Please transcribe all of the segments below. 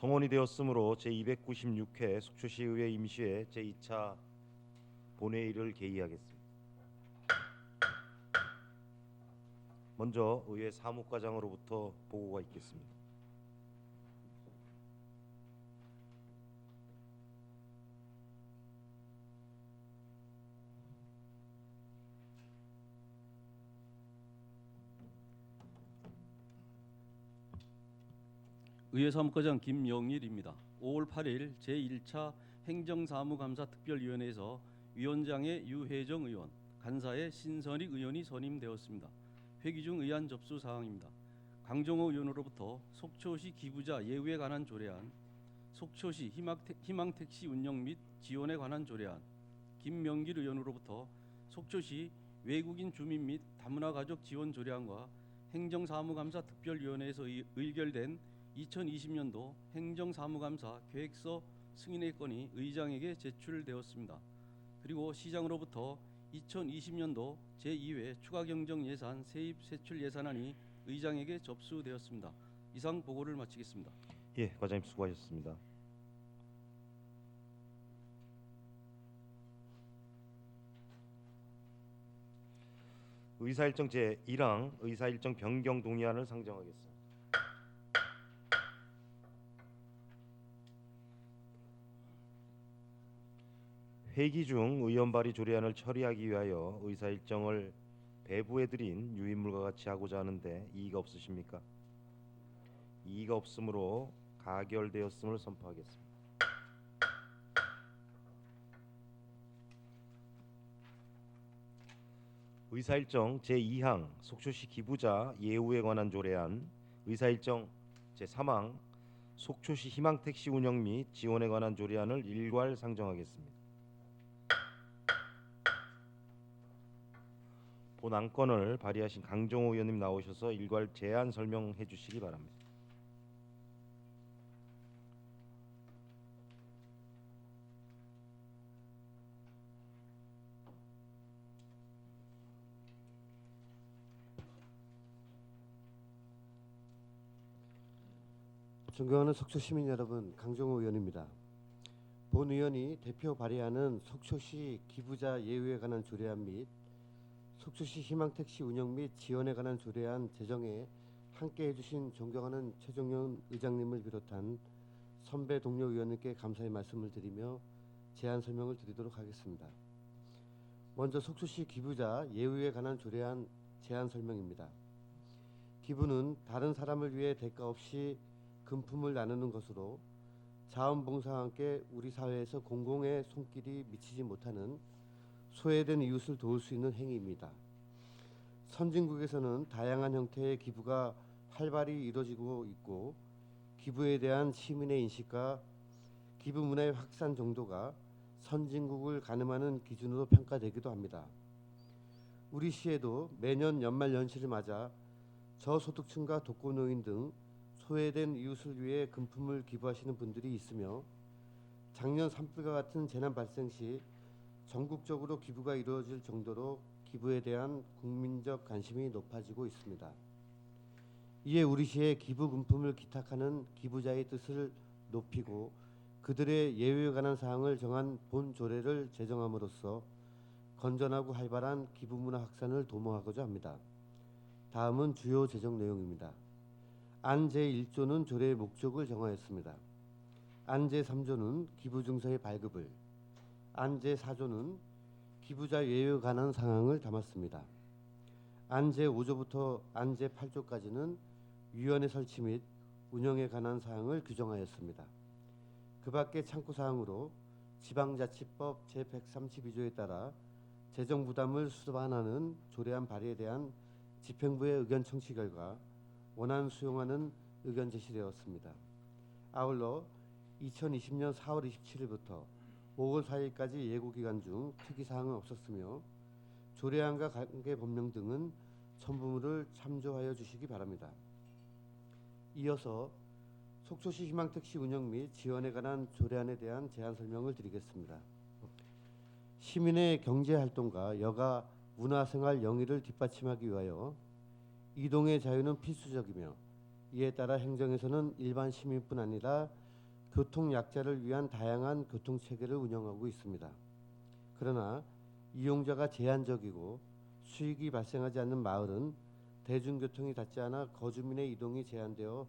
성원이 되었으므로 제296회 속초시의회 임시회 제2차 본회의를 개의하겠습니다. 먼저 의회 사무과장으로부터 보고가 있겠습니다. 의회 사무과장 김영일입니다. 5월 8일 제1차 행정사무감사 특별위원회에서 위원장의 유혜정 의원, 간사의 신선익 의원이 선임되었습니다. 회기 중 의안 접수 사항입니다. 강정호 의원으로부터 속초시 기부자 예우에 관한 조례안, 속초시 희망택시 운영 및 지원에 관한 조례안, 김명길 의원으로부터 속초시 외국인 주민 및 다문화 가족 지원 조례안과 행정사무감사 특별위원회에서 의결된 2020년도 행정사무감사 계획서 승인의 건이 의장에게 제출되었습니다. 그리고 시장으로부터 2020년도 제2회 추가경정예산 세입 세출 예산안이 의장에게 접수되었습니다. 이상 보고를 마치겠습니다. 예, 과장님 수고하셨습니다. 의사일정 제1항 의사일정 변경 동의안을 상정하겠습니다. 회기 중 의원 발의 조례안을 처리하기 위하여 의사일정을 배부해드린 유인물과 같이 하고자 하는데 이의가 없으십니까? 이의가 없으므로 가결되었음을 선포하겠습니다. 의사일정 제2항 속초시 기부자 예우에 관한 조례안, 의사일정 제3항 속초시 희망택시 운영 및 지원에 관한 조례안을 일괄 상정하겠습니다. 본 안건을 발의하신 강정호 의원님 나오셔서 일괄 제안 설명해 주시기 바랍니다. 존경하는 속초 시민 여러분, 강정호 의원입니다. 본 의원이 대표 발의하는 속초시 기부자 예우에 관한 조례안 및 속초시 희망택시 운영 및 지원에 관한 조례안 제정에 함께 해주신 존경하는 최종현 의장님을 비롯한 선배 동료 의원님께 감사의 말씀을 드리며 제안 설명을 드리도록 하겠습니다. 먼저 속초시 기부자 예우에 관한 조례안 제안 설명입니다. 기부는 다른 사람을 위해 대가 없이 금품을 나누는 것으로 자원봉사와 함께 우리 사회에서 공공의 손길이 미치지 못하는 소외된 이웃을 도울 수 있는 행위입니다. 선진국에서는 다양한 형태의 기부가 활발히 이루어지고 있고 기부에 대한 시민의 인식과 기부 문화의 확산 정도가 선진국을 가늠하는 기준으로 평가되기도 합니다. 우리 시에도 매년 연말 연시를 맞아 저소득층과 독거노인 등 소외된 이웃을 위해 금품을 기부하시는 분들이 있으며 작년 산불과 같은 재난 발생 시 전국적으로 기부가 이루어질 정도로 기부에 대한 국민적 관심이 높아지고 있습니다. 이에 우리 시에 기부 금품을 기탁하는 기부자의 뜻을 높이고 그들의 예우에 관한 사항을 정한 본 조례를 제정함으로써 건전하고 활발한 기부 문화 확산을 도모하고자 합니다. 다음은 주요 제정 내용입니다. 안 제1조는 조례의 목적을 정하였습니다. 안 제3조는 기부 증서의 발급을, 안 제4조는 기부자 예우에 관한 사항을 담았습니다. 안 제5조부터 안 제8조까지는 위원회 설치 및 운영에 관한 사항을 규정하였습니다. 그 밖에 참고 사항으로 지방자치법 제132조에 따라 재정 부담을 수반하는 조례안 발의에 대한 집행부의 의견 청취 결과 원안 수용하는 의견 제시되었습니다. 아울러 2020년 4월 27일부터 5월 4일까지 예고 기간 중 특이 사항은 없었으며 조례안과 관계 법령 등은 첨부물을 참조하여 주시기 바랍니다. 이어서 속초시 희망택시 운영 및 지원에 관한 조례안에 대한 제안 설명을 드리겠습니다. 시민의 경제활동과 여가 문화생활 영위를 뒷받침하기 위하여 이동의 자유는 필수적이며 이에 따라 행정에서는 일반 시민뿐 아니라 교통 약자를 위한 다양한 교통 체계를 운영하고 있습니다. 그러나 이용자가 제한적이고 수익이 발생하지 않는 마을은 대중교통이 닿지 않아 거주민의 이동이 제한되어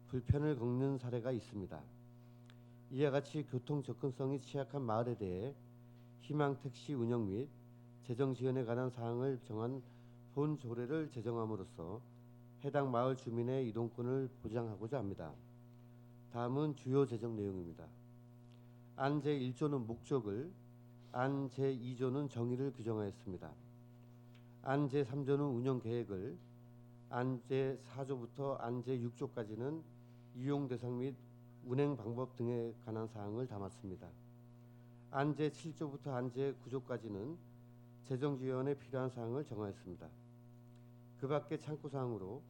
불편을 겪는 사례가 있습니다. 이와 같이 교통 접근성이 취약한 마을에 대해 희망택시 운영 및 재정 지원에 관한 사항을 정한 본 조례를 제정함으로써 해당 마을 주민의 이동권을 보장하고자 합니다. 다음은 주요 제정 내용입니다. 안 제1조는 목적을, 안 제2조는 정의를 규정하였습니다. 안 제3조는 운영 계획을, 안 제4조부터 안 제6조까지는 이용 대상 및 운행 방법 등에 관한 사항을 담았습니다. 안 제7조부터 안 제9조까지는 재정 지원에 필요한 사항을 정하였습니다. 그 밖에 참고 사항으로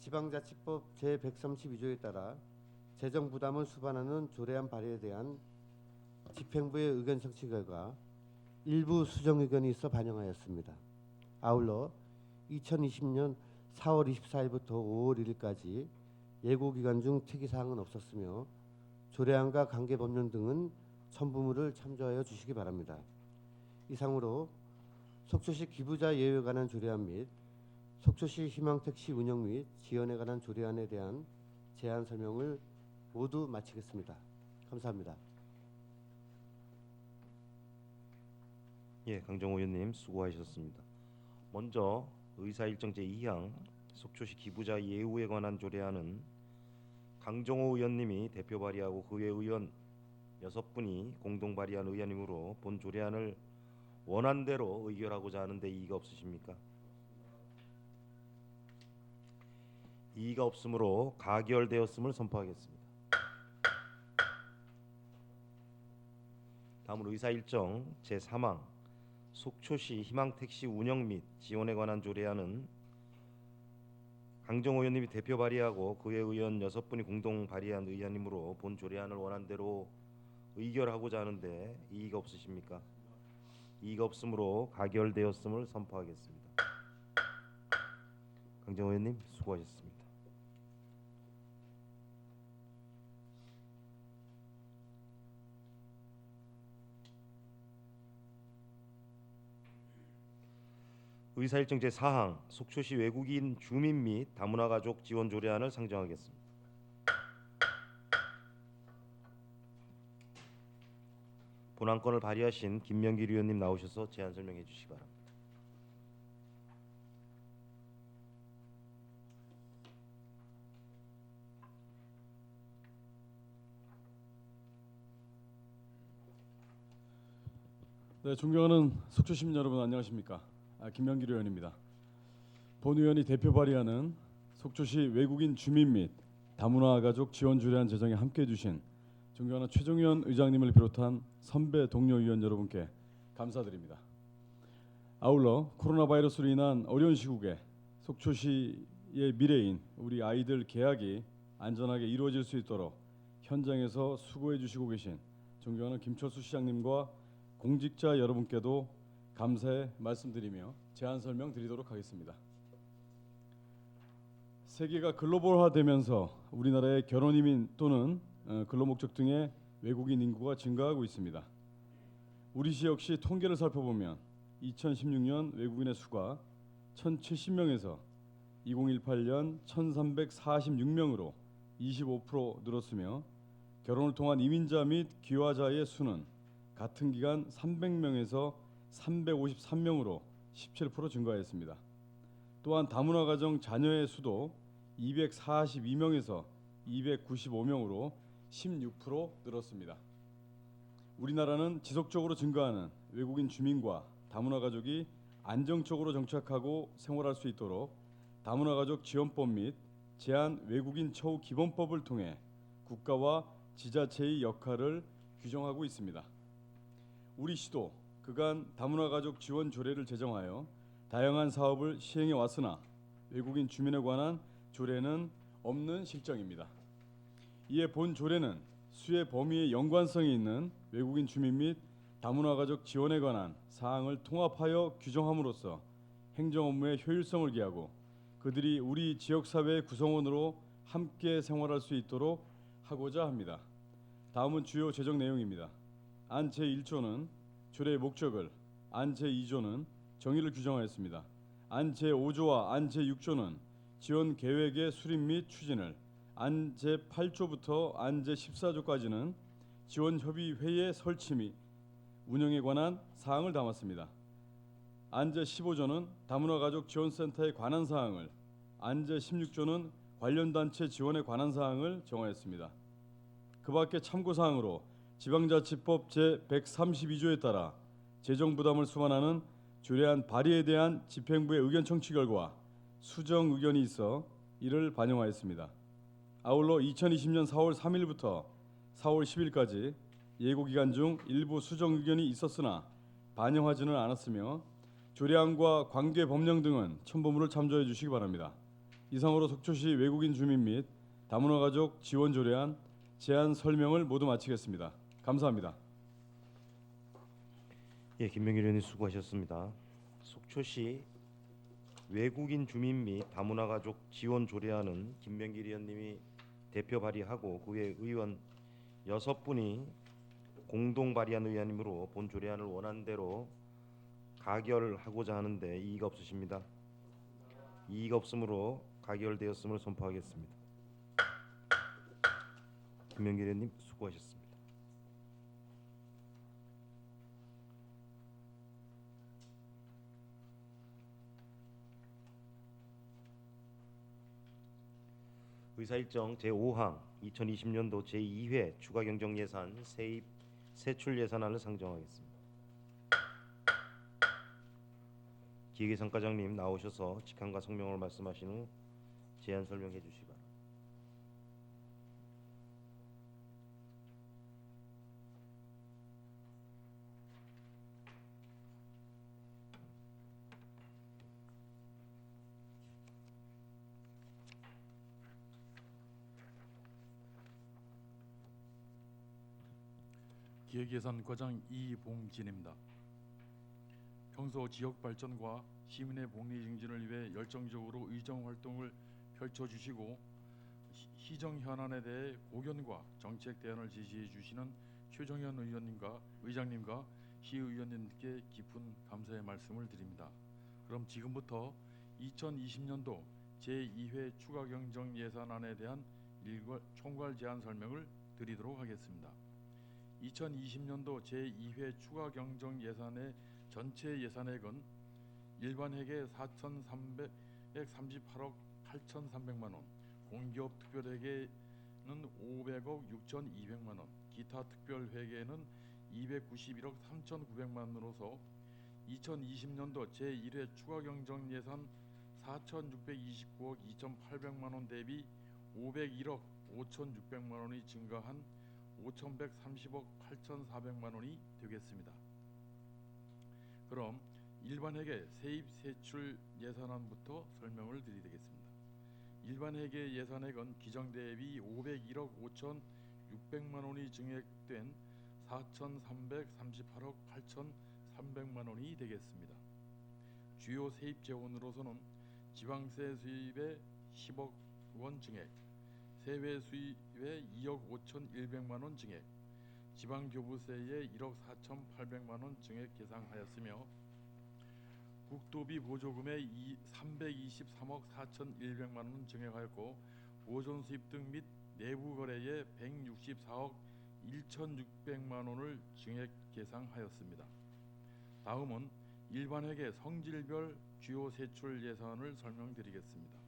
지방자치법 제132조에 따라 재정 부담을 수반하는 조례안 발의에 대한 집행부의 의견 청취 결과 일부 수정 의견이 있어 반영하였습니다. 아울러 2020년 4월 24일부터 5월 1일까지 예고 기간 중 특이 사항은 없었으며 조례안과 관계 법령 등은 첨부물을 참조하여 주시기 바랍니다. 이상으로 속초시 기부자 예우에 관한 조례안 및 속초시 희망택시 운영 및 지원에 관한 조례안에 대한 제안 설명을 모두 마치겠습니다. 감사합니다. 예, 강정호 의원님 수고하셨습니다. 먼저 의사일정 제2항 속초시 기부자 예우에 관한 조례안은 강정호 의원님이 대표 발의하고 그 외 의원 6분이 공동 발의한 의안이므로 본 조례안을 원안대로 의결하고자 하는데 이의가 없으십니까? 이의가 없으므로 가결되었음을 선포하겠습니다. 다음은 의사일정 제3항 속초시 희망택시 운영 및 지원에 관한 조례안은 강정호 의원님이 대표 발의하고 그 외 의원 6분이 공동 발의한 의안이므로 본 조례안을 원안대로 의결하고자 하는데 이의가 없으십니까? 이의가 없으므로 가결되었음을 선포하겠습니다. 강정호 의원님 수고하셨습니다. 의사일정 제4항 속초시 외국인 주민 및 다문화 가족 지원 조례안을 상정하겠습니다. 본안건을 발의하신 김명길 의원님 나오셔서 제안 설명해 주시기 바랍니다. 네, 존경하는 속초 시민 여러분 안녕하십니까? 김명길 의원입니다. 본 의원이 대표 발의하는 속초시 외국인 주민 및 다문화 가족 지원 조례안 제정에 함께해 주신 존경하는 최종위원 의장님을 비롯한 선배 동료 의원 여러분께 감사드립니다. 아울러 코로나 바이러스로 인한 어려운 시국에 속초시의 미래인 우리 아이들 개학이 안전하게 이루어질 수 있도록 현장에서 수고해 주시고 계신 존경하는 김철수 시장님과 공직자 여러분께도 감사의 말씀드리며 제안 설명 드리도록 하겠습니다. 세계가 글로벌화되면서 우리나라의 결혼 이민 또는 근로 목적 등의 외국인 인구가 증가하고 있습니다. 우리 시 역시 통계를 살펴보면 2016년 외국인의 수가 1,070명에서 2018년 1,346명으로 25% 늘었으며 결혼을 통한 이민자 및 귀화자의 수는 같은 기간 300명에서 353명으로 17% 증가했습니다. 또한 다문화 가정 자녀의 수도 242명에서 295명으로 16% 늘었습니다. 우리나라는 지속적으로 증가하는 외국인 주민과 다문화 가족이 안정적으로 정착하고 생활할 수 있도록 다문화 가족 지원법 및 제한 외국인 처우 기본법을 통해 국가와 지자체의 역할을 규정하고 있습니다. 우리 시도 그간 다문화 가족 지원 조례를 제정하여 다양한 사업을 시행해 왔으나 외국인 주민에 관한 조례는 없는 실정입니다. 이에 본 조례는 수의 범위의 연관성이 있는 외국인 주민 및 다문화 가족 지원에 관한 사항을 통합하여 규정함으로써 행정 업무의 효율성을 기하고 그들이 우리 지역사회의 구성원으로 함께 생활할 수 있도록 하고자 합니다. 다음은 주요 재정 내용입니다. 안 제1조는 조례의 목적을, 안 제2조는 정의를 규정하였습니다. 안 제5조와 안 제6조는 지원 계획의 수립 및 추진을, 안 제8조부터 안 제14조까지는 지원 협의 회의 설치 및 운영에 관한 사항을 담았습니다. 안 제15조는 다문화 가족 지원센터에 관한 사항을, 안 제16조는 관련 단체 지원에 관한 사항을 정하였습니다. 그 밖에 참고 사항으로 지방자치법 제132조에 따라 재정 부담을 수반하는 조례안 발의에 대한 집행부의 의견 청취 결과 수정 의견이 있어 이를 반영하였습니다. 아울러 2020년 4월 3일부터 4월 10일까지 예고 기간 중 일부 수정 의견이 있었으나 반영하지는 않았으며 조례안과 관계 법령 등은 첨부물을 참조해 주시기 바랍니다. 이상으로 속초시 외국인 주민 및 다문화 가족 지원 조례안 제안 설명을 모두 마치겠습니다. 감사합니다. 예, 김명길 의원님 수고하셨습니다. 속초시 외국인 주민 및 다문화 가족 지원 조례안은 김명길 의원님이 대표 발의하고 그 외 의원 6분이 공동 발의한 의안이므로 본 조례안을 원안대로 가결하고자 하는데 이의가 없으십니다. 이의가 없으므로 가결되었음을 선포하겠습니다. 김명길 의원님 수고하셨습니다. 의사일정 제5항 2020년도 제2회 추가경정예산 세입 세출 예산안을 상정하겠습니다. 기획예산과장님 나오셔서 직함과 성명을 말씀하신 후 제안 설명해 주시기 바랍니다. 기획예산과장 이봉진입니다. 평소 지역 발전과 시민의 복리 증진을 위해 열정적으로 의정 활동을 펼쳐주시고 시정 현안에 대해 고견과 정책 대안을 제시해 주시는 최정현 의장님과 시의원님께 깊은 감사의 말씀을 드립니다. 그럼 지금부터 2020년도 제2회 추가경정 예산안에 대한 총괄 제안 설명을 드리도록 하겠습니다. 2020년도 제2회 추가경정 예산의 전체 예산액은 일반회계 4,338억 8,300만 원, 공기업 특별회계는 500억 6,200만 원, 기타 특별회계는 291억 3,900만 원으로서 2020년도 제1회 추가경정 예산 4,629억 2,800만 원 대비 501억 5,600만 원이 증가한 5,130억 8,400만 원이 되겠습니다. 그럼 일반회계 세입 세출 예산안부터 설명을 드리겠습니다. 일반회계 예산액은 기정 대비 501억 5,600만 원이 증액된 4,338억 8,300만 원이 되겠습니다. 주요 세입 재원으로서는 지방세 수입의 10억 원 증액, 세외 수입의 2억 5,100만 원 증액, 지방교부세의 1억 4,800만 원 증액 계상하였으며 국도비 보조금의 323억 4,100만 원 증액하였고 보존 수입 등 및 내부 거래의 164억 1,600만 원을 증액 계상하였습니다. 다음은 일반회계 성질별 주요 세출 예산을 설명드리겠습니다.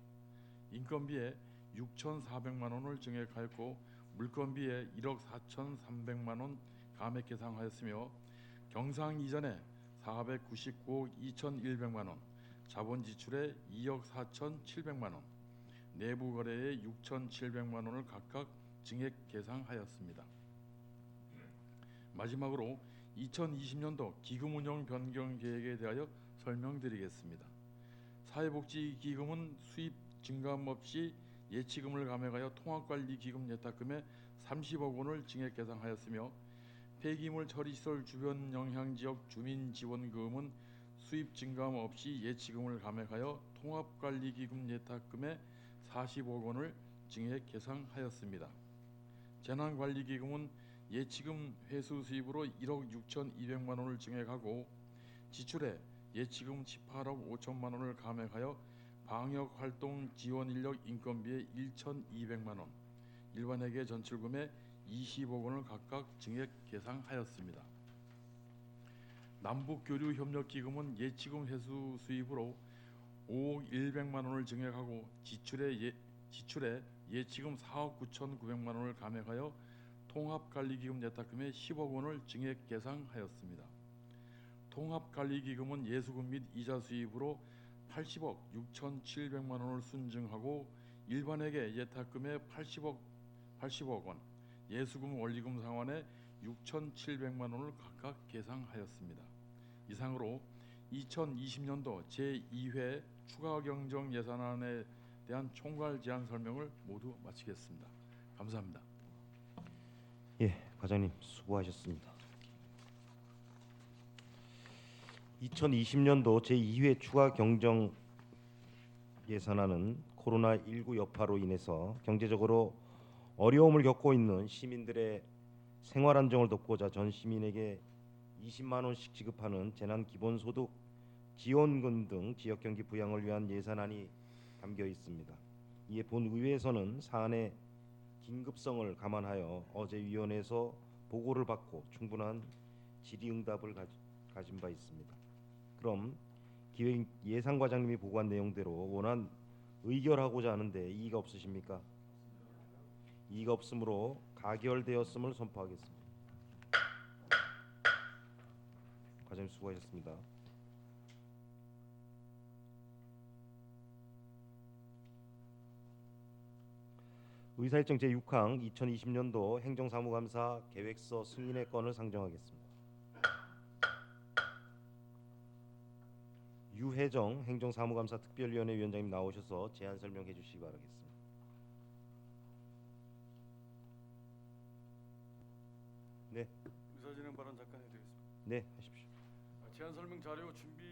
인건비에 6,400만 원을 증액하였고 물건비에 1억 4,300만 원 감액 계상하였으며 경상 이전에 499억 2,100만 원, 자본 지출에 2억 4,700만 원, 내부 거래에 6,700만 원을 각각 증액 계상하였습니다. 마지막으로 2020년도 기금 운영 변경 계획에 대하여 설명드리겠습니다. 사회복지기금은 수입 증감 없이 예치금을 감액하여 통합관리기금 예탁금에 30억 원을 증액 계상하였으며 폐기물 처리시설 주변 영향지역 주민지원금은 수입 증감 없이 예치금을 감액하여 통합관리기금 예탁금에 40억 원을 증액 계상하였습니다. 재난관리기금은 예치금 회수 수입으로 1억 6,200만 원을 증액하고 지출에 예치금 18억 5천만 원을 감액하여 방역 활동 지원 인력 인건비에 1,200만 원, 일반회계 전출금에 20억 원을 각각 증액 계상하였습니다. 남북교류협력기금은 예치금 회수 수입으로 5억 100만 원을 증액하고 지출에 예치금 4억 9,900만 원을 감액하여 통합관리기금 예탁금에 10억 원을 증액 계상하였습니다. 통합관리기금은 예수금 및 이자 수입으로 80억 6,700만 원을 순증하고 일반회계 예탁금에 80억 원, 예수금 원리금 상환에 6,700만 원을 각각 계상하였습니다. 이상으로 2020년도 제2회 추가경정 예산안에 대한 총괄 제안 설명을 모두 마치겠습니다. 감사합니다. 예, 과장님 수고하셨습니다. 2020년도 제2회 추가 경정 예산안은 코로나19 여파로 인해서 경제적으로 어려움을 겪고 있는 시민들의 생활 안정을 돕고자 전 시민에게 20만 원씩 지급하는 재난 기본소득 지원금 등 지역 경기 부양을 위한 예산안이 담겨 있습니다. 이에 본의회에서는 사안의 긴급성을 감안하여 어제 위원회에서 보고를 받고 충분한 질의응답을 가진 바 있습니다. 그럼 기획예산과장님이 보고한 내용대로 원안 의결하고자 하는데 이의가 없으십니까? 이의가 없으므로 가결되었음을 선포하겠습니다. 과장님 수고하셨습니다. 의사일정 제6항 2020년도 행정사무감사 계획서 승인의 건을 상정하겠습니다. 유혜정 행정사무감사 특별위원회 위원장님 나오셔서 제안 설명해 주시기 바라겠습니다. 네, 의사진행 발언 잠깐 해드리겠습니다. 네 하십시오. 제안 설명 자료 준비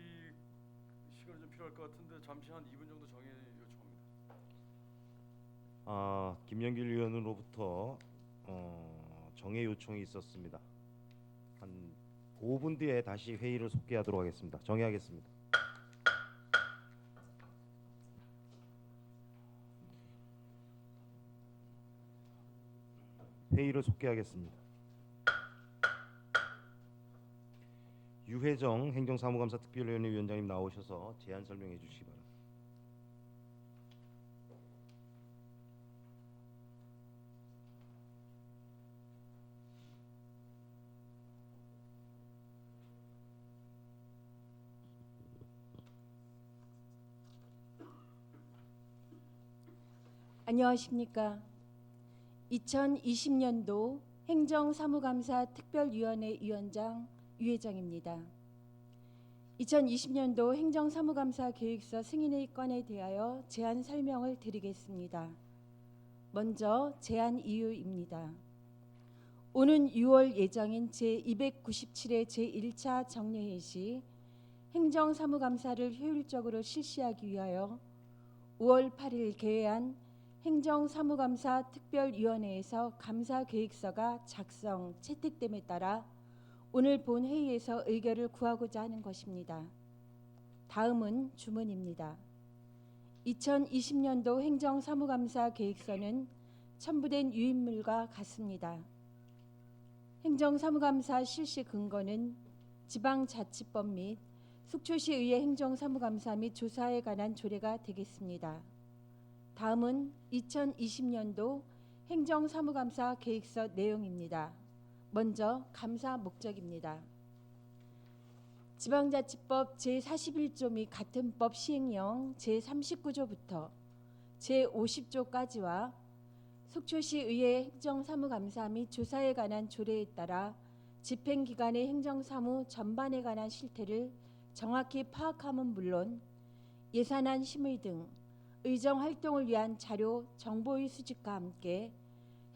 시간이 좀 필요할 것 같은데 잠시 한 2분 정도 정해 요청합니다. 김영길 의원으로부터 정해 요청이 있었습니다. 한 5분 뒤에 다시 회의를 속개하도록 하겠습니다. 정해하겠습니다. 회의를 속개하겠습니다. 유혜정 행정사무감사 특별위원회 위원장님 나오셔서 제안 설명해 주시기 바랍니다. 안녕하십니까. 2020년도 행정사무감사 특별위원회 위원장 유혜정입니다. 2020년도 행정사무감사 계획서 승인의 건에 대하여 제안 설명을 드리겠습니다. 먼저 제안 이유입니다. 오는 6월 예정인 제297회 제1차 정례회 시 행정사무감사를 효율적으로 실시하기 위하여 5월 8일 개회한 행정사무감사 특별위원회에서 감사계획서가 작성, 채택됨에 따라 오늘 본 회의에서 의결을 구하고자 하는 것입니다. 다음은 주문입니다. 2020년도 행정사무감사 계획서는 첨부된 유인물과 같습니다. 행정사무감사 실시 근거는 지방자치법 및 속초시의회 행정사무감사 및 조사에 관한 조례가 되겠습니다. 다음은 2020년도 행정사무감사 계획서 내용입니다. 먼저 감사 목적입니다. 지방자치법 제41조 및 같은 법 시행령 제39조부터 제50조까지와 속초시의회 행정사무감사 및 조사에 관한 조례에 따라 집행기관의 행정사무 전반에 관한 실태를 정확히 파악함은 물론 예산안 심의 등 의정활동을 위한 자료, 정보의 수집과 함께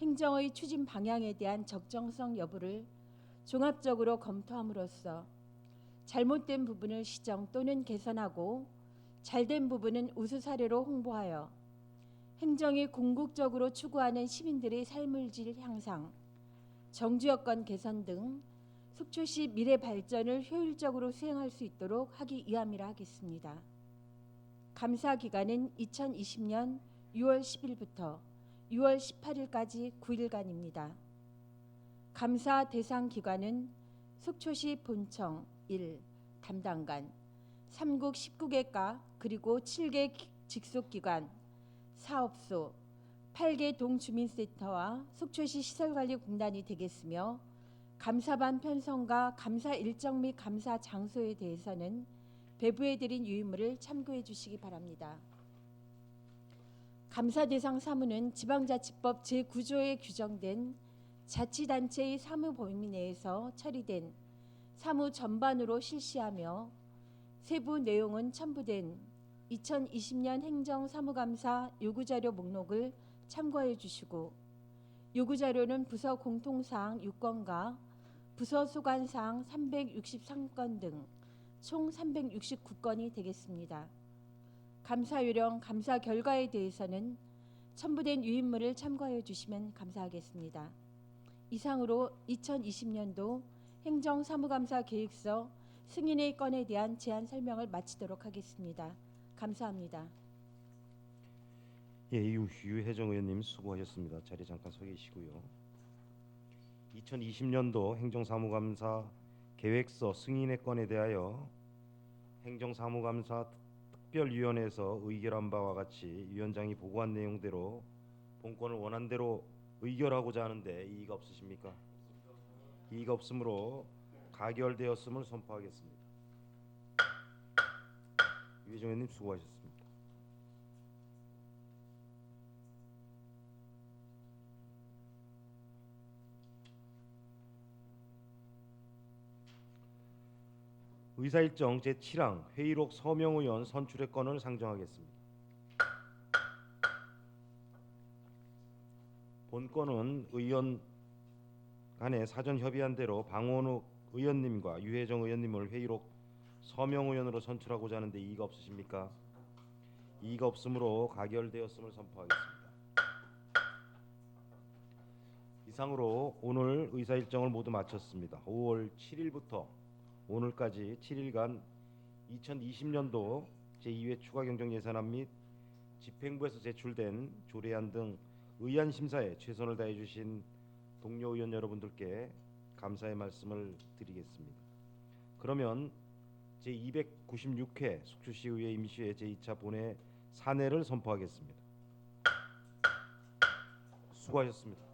행정의 추진 방향에 대한 적정성 여부를 종합적으로 검토함으로써 잘못된 부분을 시정 또는 개선하고 잘된 부분은 우수 사례로 홍보하여 행정이 궁극적으로 추구하는 시민들의 삶의 질 향상, 정주 여건 개선 등 속초시 미래 발전을 효율적으로 수행할 수 있도록 하기 위함이라 하겠습니다. 감사 기간은 2020년 6월 10일부터 6월 18일까지 9일간입니다. 감사 대상 기관은 속초시 본청 1 담당관, 3국 19개가 그리고 7개 직속기관, 사업소, 8개 동주민센터와 속초시 시설관리공단이 되겠으며 감사반 편성과 감사 일정 및 감사 장소에 대해서는 배부해드린 유의물을 참고해 주시기 바랍니다. 감사 대상 사무는 지방자치법 제9조에 규정된 자치단체의 사무 범위 내에서 처리된 사무 전반으로 실시하며 세부 내용은 첨부된 2020년 행정사무감사 요구자료 목록을 참고해 주시고 요구자료는 부서 공통사항 6건과 부서 소관사항 363건 등 총 369건이 되겠습니다. 감사 요령, 감사 결과에 대해서는 첨부된 유인물을 참고해 주시면 감사하겠습니다. 이상으로 2020년도 행정사무감사 계획서 승인의 건에 대한 제안 설명을 마치도록 하겠습니다. 감사합니다. 예, 유혜정 의원님 수고하셨습니다. 자리 잠깐 서 계시고요. 2020년도 행정사무감사 계획서 승인의 건에 대하여 행정사무감사 특별위원회에서 의결한 바와 같이 위원장이 보고한 내용대로 본건을 원안대로 의결하고자 하는데 이의가 없으십니까? 이의가 없으므로 가결되었음을 선포하겠습니다. 유혜정 의원님 수고하셨습니다. 의사일정 제7항 회의록 서명 의원 선출의 건을 상정하겠습니다. 본건은 의원 간에 사전 협의한 대로 방원욱 의원님과 유혜정 의원님을 회의록 서명 의원으로 선출하고자 하는데 이의가 없으십니까? 이의가 없으므로 가결되었음을 선포하겠습니다. 이상으로 오늘 의사일정을 모두 마쳤습니다. 5월 7일부터 오늘까지 7일간 2020년도 제2회 추가경정예산안 및 집행부에서 제출된 조례안 등 의안 심사에 최선을 다해 주신 동료 의원 여러분들께 감사의 말씀을 드리겠습니다. 그러면 제296회 속초시의회 임시회 제2차 본회 산회를 선포하겠습니다. 수고하셨습니다.